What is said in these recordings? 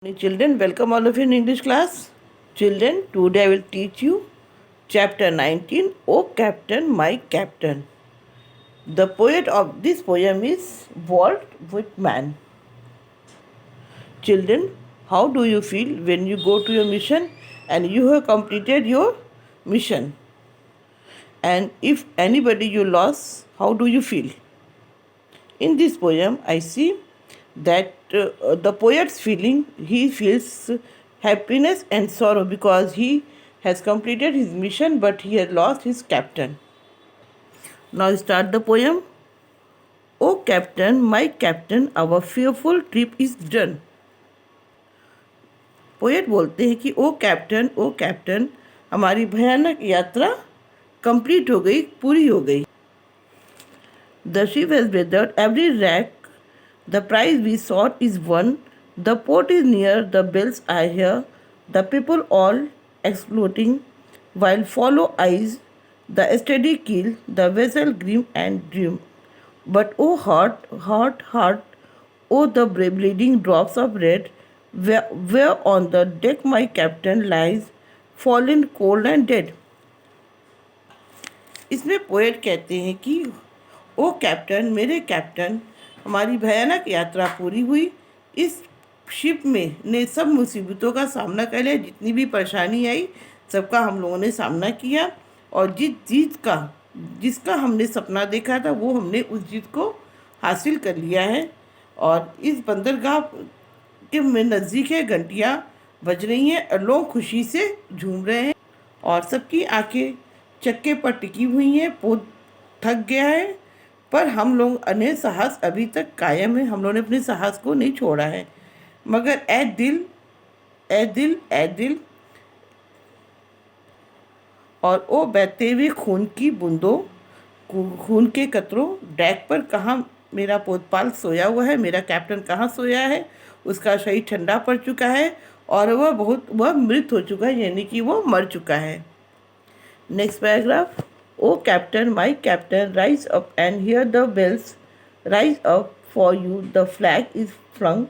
Children, welcome all of you in English class. Children, today I will teach you chapter 19, O Captain, My Captain. The poet of this poem is Walt Whitman. Children, how do you feel when you go to your mission and you have completed your mission? And if anybody you lost, how do you feel? In this poem, I see that the poet's feeling, he feels happiness and sorrow because he has completed his mission but he has lost his captain. Now start the poem. O captain, my captain, our fearful trip is done. Poet बोलते हैं कि ओ captain, हमारी भयानक यात्रा complete हो गई, पूरी हो गई. The ship has weathered every wreck. The prize we sought is won. The port is near, the bells I hear. The people all exploding, while follow eyes, the steady keel, the vessel grim and dim. But oh heart, oh the bleeding drops of red, where on the deck my captain lies, fallen cold and dead. इसमें poet कहते हैं कि ओ captain, मेरे captain, हमारी भयानक यात्रा पूरी हुई. इस शिप में ने सब मुसीबतों का सामना कर लिया. जितनी भी परेशानी आई सबका हम लोगों ने सामना किया और जिसका हमने सपना देखा था वो हमने उस जीत को हासिल कर लिया है. और इस बंदरगाह के में नज़दीक है, घंटियाँ बज रही हैं और लोग खुशी से झूम रहे हैं और सबकी आंखें चक्के पर टिकी हुई हैं. पोत थक गया है पर हम लोग अन्य साहस अभी तक कायम है. हम लोगों ने अपने साहस को नहीं छोड़ा है. मगर ए दिल और ओ बहते हुए खून की बूंदों, खून के कतरों, डेक पर कहाँ मेरा पोतपाल सोया हुआ है, मेरा कैप्टन कहाँ सोया है. उसका शरीर ठंडा पड़ चुका है और वह मृत हो चुका है, यानी कि वो मर चुका है. Next paragraph. O captain, my captain, rise up and hear the bells. Rise up, for you the flag is flung,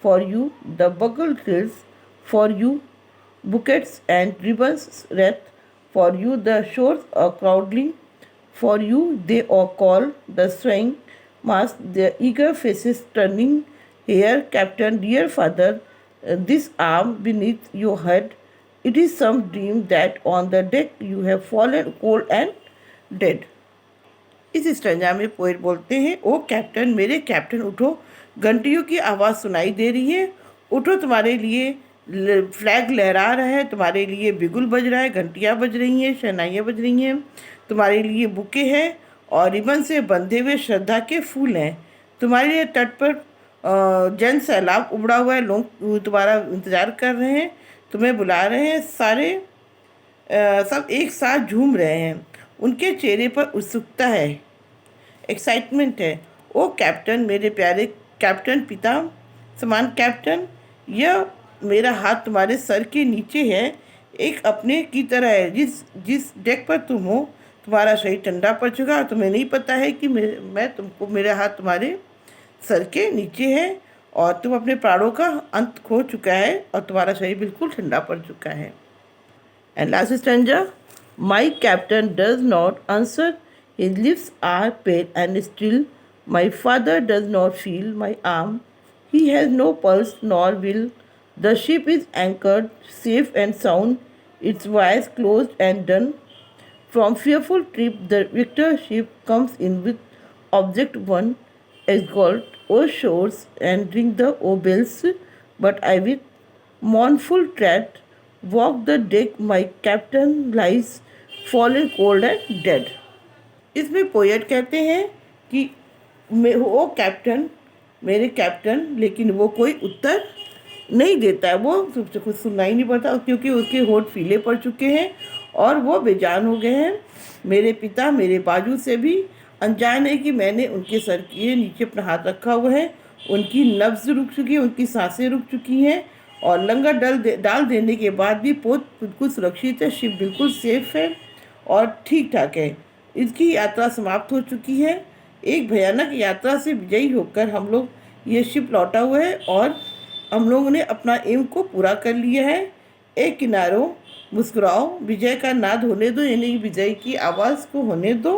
for you the bugle trills, for you bouquets and ribbons wreath, for you the shores are crowding, for you they all call the swaying mast, their eager faces turning. Here, captain, dear father, this arm beneath your head, it is some dream that on the deck you have fallen cold and dead. इस stanza में poet बोलते हैं, ओ captain, मेरे captain, उठो, घंटियों की आवाज़ सुनाई दे रही है. उठो, तुम्हारे लिए फ्लैग लहरा रहा है, तुम्हारे लिए बिगुल बज रहा है, घंटियाँ बज रही हैं, शहनाइयाँ बज रही हैं, तुम्हारे लिए बुके हैं और रिबन से बंधे हुए श्रद्धा के फूल हैं. तुम्हारे लिए तट पर जन सैलाब उबड़ा हुआ है. लोग तुम्हारा इंतज़ार कर रहे हैं, तुम्हें बुला रहे हैं. सारे सब एक साथ झूम रहे हैं. उनके चेहरे पर उत्सुकता है, एक्साइटमेंट है. ओ कैप्टन, मेरे प्यारे कैप्टन, पिता समान कैप्टन, यह मेरा हाथ तुम्हारे सर के नीचे है, एक अपने की तरह है. जिस डेक पर तुम हो, तुम्हारा शरीर ठंडा पड़ चुका है. तुम्हें नहीं पता है कि मेरा हाथ तुम्हारे सर के नीचे है और तुम अपने प्राणों का अंत खो चुका है और तुम्हारा शरीर बिल्कुल ठंडा पड़ चुका है. And last stanza. My captain does not answer, his lips are pale and still. My father does not feel my arm, he has no pulse nor will. The ship is anchored safe and sound, its wires closed and done. From fearful trip the victor ship comes in with object one, escort, O shores, and ring the O bells. But I with mournful tread walk the deck, my captain lies fallen cold and dead. इसमें poet कहते हैं कि वो captain, मेरे captain, लेकिन वो कोई उत्तर नहीं देता है. वो कुछ सुनाई नहीं पड़ता क्योंकि उसके होठ फीले पड़ चुके हैं और वो बेजान हो गए हैं. मेरे पिता मेरे बाजू से भी अनजान है कि मैंने उनके सर के नीचे अपना हाथ रखा हुआ है. उनकी नब्ज़ रुक चुकी है, उनकी सांसें रुक चुकी हैं और लंगर डाल देने के बाद भी पोत बिल्कुल सुरक्षित है. शिप बिल्कुल सेफ है और ठीक ठाक है. इसकी यात्रा समाप्त हो चुकी है. एक भयानक यात्रा से विजयी होकर हम लोग ये शिप लौटा हुआ है और हम लोगों ने अपना एम को पूरा कर लिया है। एक किनारों मुस्कुराओ, विजय का नाद होने दो, यानी विजय की आवाज़ को होने दो।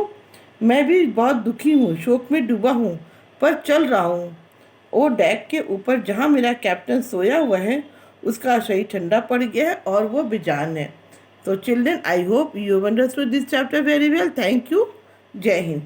मैं भी बहुत दुखी हूँ, शोक में डूबा हूँ, पर चल रहा हूँ। वो डेक के ऊपर जहाँ मेरा कैप्टन सोया हुआ है उसका शरीर ठंडा पड़ गया है और वो बेजान है। तो children, I hope you understood this chapter very well. Thank you. जय हिंद।